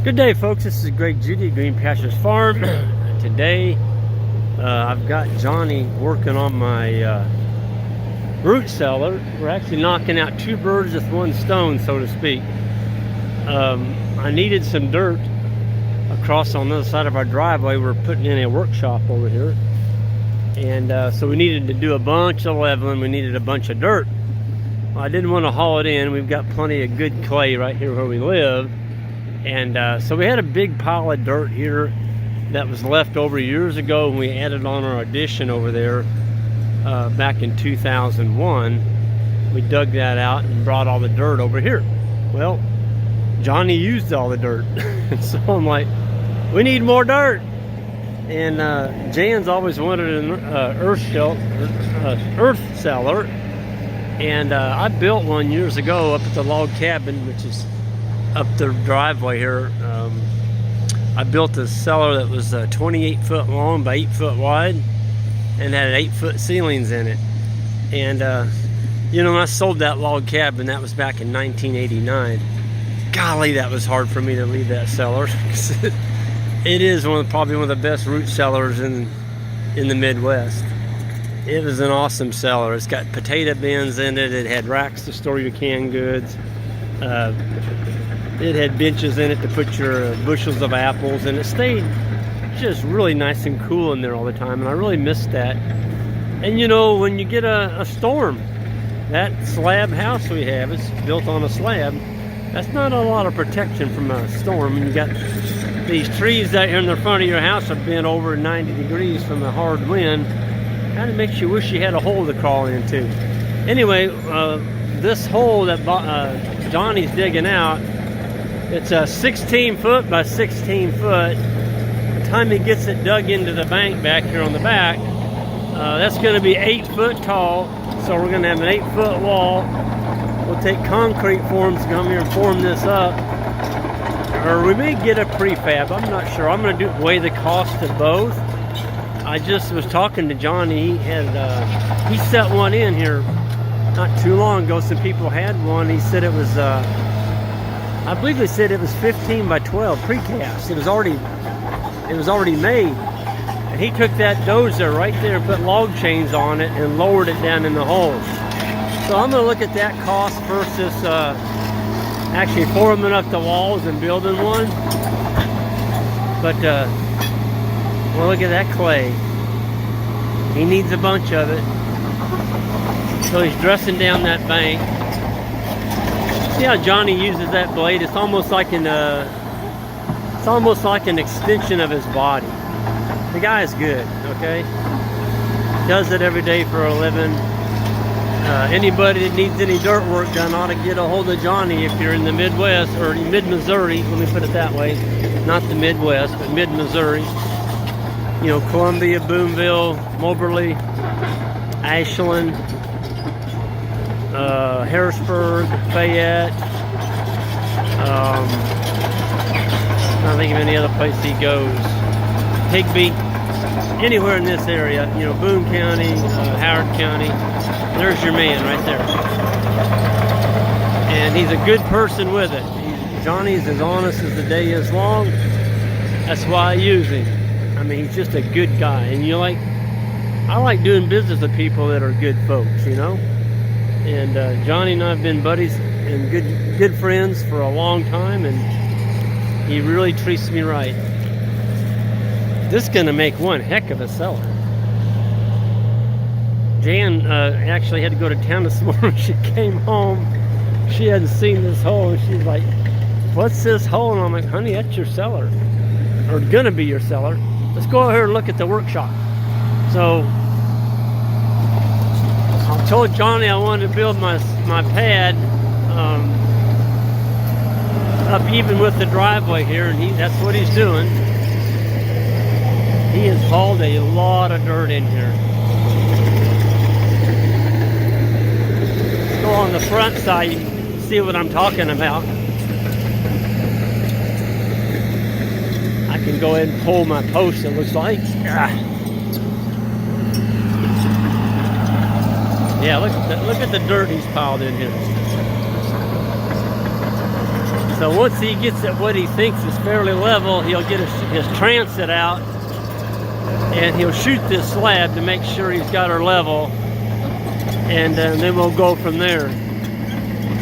Good day, folks. This is Greg Judy, Green Pastures Farm. Today, I've got Johnny working on my root cellar. We're actually knocking out two birds with one stone, so to speak. I needed some dirt across on the other side of our driveway. We're putting in a workshop over here. And so we needed to do a bunch of leveling. We needed a bunch of dirt. Well, I didn't want to haul it in. We've got plenty of good clay right here where we live. And so we had a big pile of dirt here that was left over years ago, and we added on our addition over there back in 2001. We dug that out and brought all the dirt over here. Well, Johnny used all the dirt. So I'm like, we need more dirt. And Jan's always wanted an earth cellar. And I built one years ago up at the log cabin, which is up the driveway here. I built a cellar that was 28 foot long by 8 foot wide and had 8 foot ceilings in it. And you know, when I sold that log cabin, that was back in 1989. Golly, that was hard for me to leave that cellar. It is probably one of the best root cellars in the Midwest. It was an awesome cellar. It's got potato bins in it. It had racks to store your canned goods. It had benches in it to put your bushels of apples, and it stayed just really nice and cool in there all the time, and I really missed that. And you know, when you get a storm, that slab house we have, it's built on a slab, that's not a lot of protection from a storm. And you got these trees out here in the front of your house are bent over 90 degrees from the hard wind. Kind of makes you wish you had a hole to crawl into. Anyway, this hole that Johnny's digging out, it's a 16 foot by 16 foot. By the time he gets it dug into the bank back here on the back, that's going to be 8 foot tall. So we're going to have an 8 foot wall. We'll take concrete forms to come here and form this up. Or we may get a prefab, I'm not sure. I'm going to weigh the cost of both. I just was talking to Johnny. He set one in here not too long ago. Some people had one. He said it was I believe they said it was 15 by 12 precast. It was already made. And he took that dozer right there, put log chains on it, and lowered it down in the hole. So I'm going to look at that cost versus actually forming up the walls and building one. But well, look at that clay. He needs a bunch of it. So he's dressing down that bank. See how Johnny uses that blade? It's almost like an extension of his body. The guy is good, okay? Does it every day for a living. Anybody that needs any dirt work done ought to get a hold of Johnny if you're in the Midwest, or mid-Missouri, let me put it that way. Not the Midwest, but mid-Missouri. You know, Columbia, Boonville, Moberly, Ashland, Harrisburg, Fayette. I don't think of any other place he goes. Higby, anywhere in this area. You know, Boone County, Howard County. There's your man right there. And he's a good person with it. Johnny's as honest as the day is long. That's why I use him. I mean, he's just a good guy. And I like doing business with people that are good folks, you know. And Johnny and I have been buddies and good friends for a long time, and he really treats me right. This is going to make one heck of a cellar. Jan actually had to go to town this morning. She came home. She hadn't seen this hole, and she's like, "What's this hole?" And I'm like, "Honey, that's your cellar, or gonna be your cellar. Let's go over here and look at the workshop." So I told Johnny I wanted to build my pad up even with the driveway here, and that's what he's doing. He has hauled a lot of dirt in here. Let's go on the front side, you can see what I'm talking about. I can go ahead and pull my post, it looks like. Yeah, look at the dirt he's piled in here. So once he gets at what he thinks is fairly level, he'll get his transit out and he'll shoot this slab to make sure he's got her level, and then we'll go from there.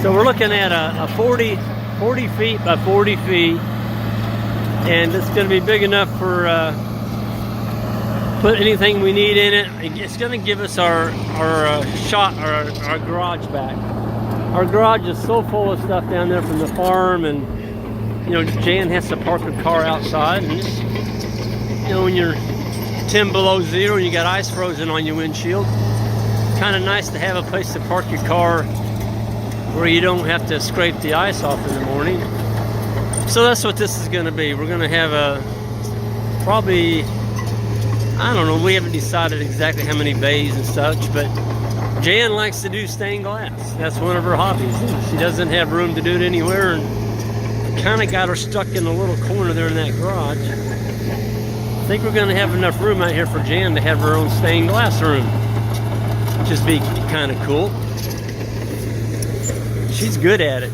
So we're looking at a 40 feet by 40 feet, and it's going to be big enough for put anything we need in it. It's going to give us our garage back. Our garage is so full of stuff down there from the farm, and you know, Jan has to park her car outside, and it's, you know, when you're 10 below zero, you got ice frozen on your windshield. Kind of nice to have a place to park your car where you don't have to scrape the ice off in the morning. So that's what this is going to be. We're going to have probably, I don't know, we haven't decided exactly how many bays and such, but Jan likes to do stained glass. That's one of her hobbies. She doesn't have room to do it anywhere, and kind of got her stuck in a little corner there in that garage. I think we're going to have enough room out here for Jan to have her own stained glass room, which is be kind of cool. She's good at it.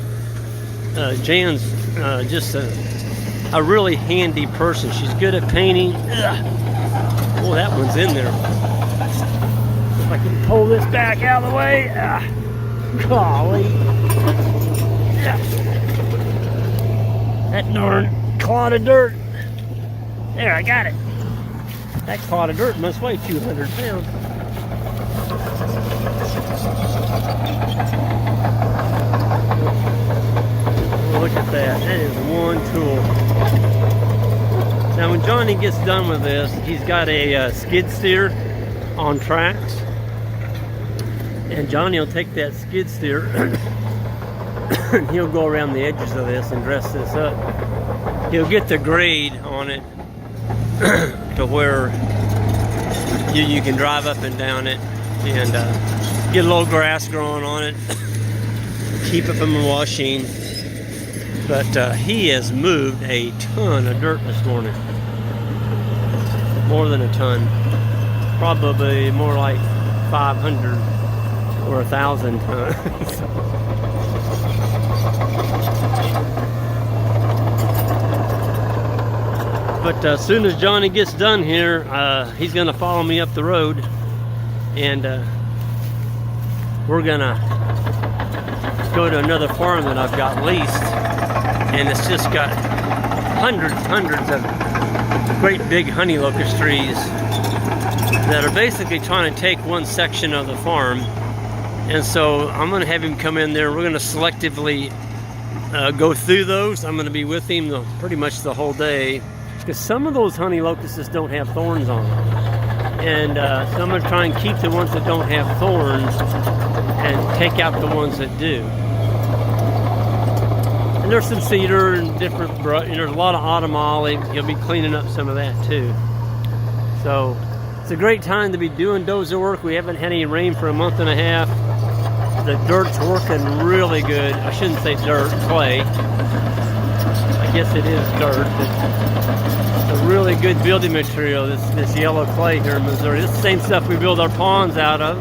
Jan's just a really handy person. She's good at painting. Oh, that one's in there. If I can pull this back out of the way. Golly. That darn clod of dirt. There, I got it. That clod of dirt must weigh 200 pounds. Look at that. That is one tool. Now when Johnny gets done with this, he's got a skid steer on tracks. And Johnny will take that skid steer and he'll go around the edges of this and dress this up. He'll get the grade on it to where you can drive up and down it and get a little grass growing on it, keep it from washing. But he has moved a ton of dirt this morning. More than a ton. Probably more like 500 or 1,000 tons. But as soon as Johnny gets done here, he's going to follow me up the road, and we're going to go to another farm that I've got leased, and it's just got hundreds of great big honey locust trees that are basically trying to take one section of the farm. And so I'm going to have him come in there. We're going to selectively go through those. I'm going to be with him pretty much the whole day, because some of those honey locusts don't have thorns on them. And so I'm going to try and keep the ones that don't have thorns and take out the ones that do. And there's some cedar and different brush, and there's a lot of autumn olive. He'll be cleaning up some of that too. So it's a great time to be doing dozer work. We haven't had any rain for a month and a half. The dirt's working really good. I shouldn't say dirt, clay. I guess it is dirt, but it's a really good building material, this yellow clay here in Missouri. It's the same stuff we build our ponds out of.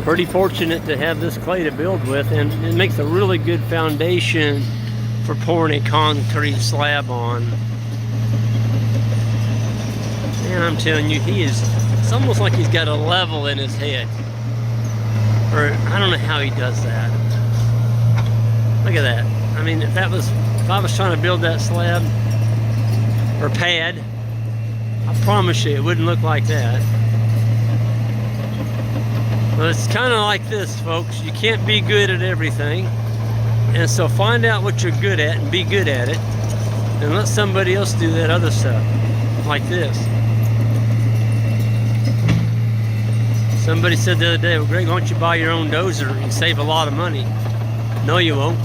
Pretty fortunate to have this clay to build with, and it makes a really good foundation for pouring a concrete slab on. And I'm telling you, it's almost like he's got a level in his head. Or I don't know how he does that. Look at that. I mean, if I was trying to build that slab or pad, I promise you it wouldn't look like that. Well, it's kind of like this, folks. You can't be good at everything. And so find out what you're good at and be good at it. And let somebody else do that other stuff, like this. Somebody said the other day, well, Greg, why don't you buy your own dozer and save a lot of money? No, you won't.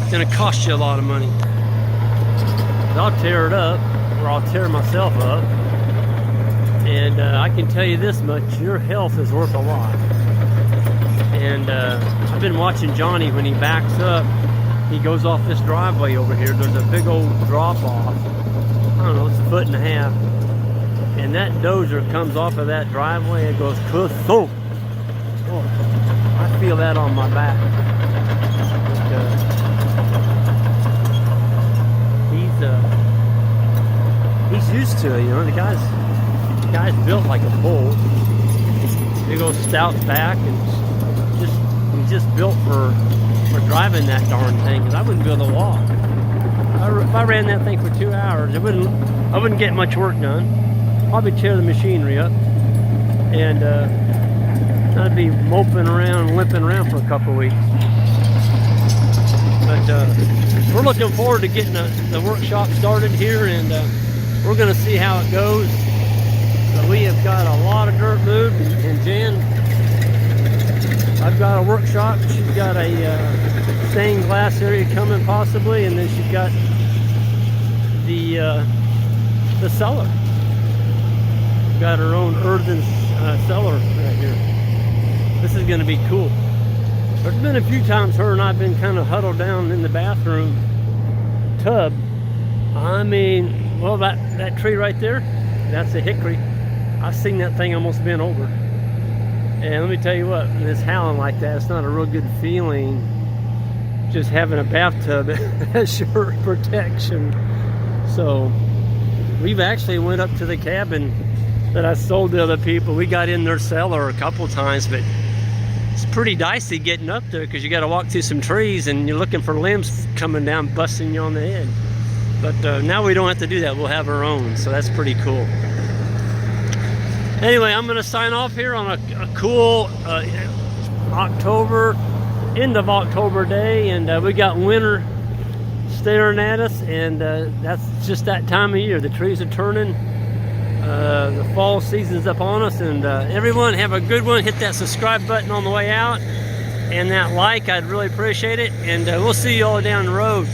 It's going to cost you a lot of money. I'll tear it up, or I'll tear myself up. And I can tell you this much, your health is worth a lot. And I've been watching Johnny when he backs up. He goes off this driveway over here. There's a big old drop off. I don't know, it's 1.5 feet. And that dozer comes off of that driveway and goes ka-thump. Oh, I feel that on my back. to it. You know, the guy's built like a bull. Big old stout back, and he's just built for driving that darn thing. Because I wouldn't be able to walk. If I ran that thing for 2 hours, I wouldn't get much work done. Probably tear the machinery up, and I'd be moping around, limping around for a couple of weeks. But we're looking forward to getting the workshop started here, and we're going to see how it goes. But we have got a lot of dirt moved, and Jan, I've got a workshop. She's got a stained glass area coming possibly, and then she's got the cellar. We've got her own earthen cellar right here. This is going to be cool. There's been a few times her and I've been kind of huddled down in the bathroom tub. I mean, well, that tree right there, that's a hickory. I've seen that thing almost bent over. And let me tell you what, when it's howling like that, it's not a real good feeling. Just having a bathtub as your protection. So we've actually went up to the cabin that I sold to other people. We got in their cellar a couple times, but it's pretty dicey getting up there because you got to walk through some trees and you're looking for limbs coming down, busting you on the head. But now we don't have to do that. We'll have our own, so that's pretty cool. Anyway, I'm going to sign off here on a cool end of October day, and we got winter staring at us, and that's just that time of year. The trees are turning. The fall season's up on us, and everyone have a good one. Hit that subscribe button on the way out, and that like, I'd really appreciate it, and we'll see you all down the road.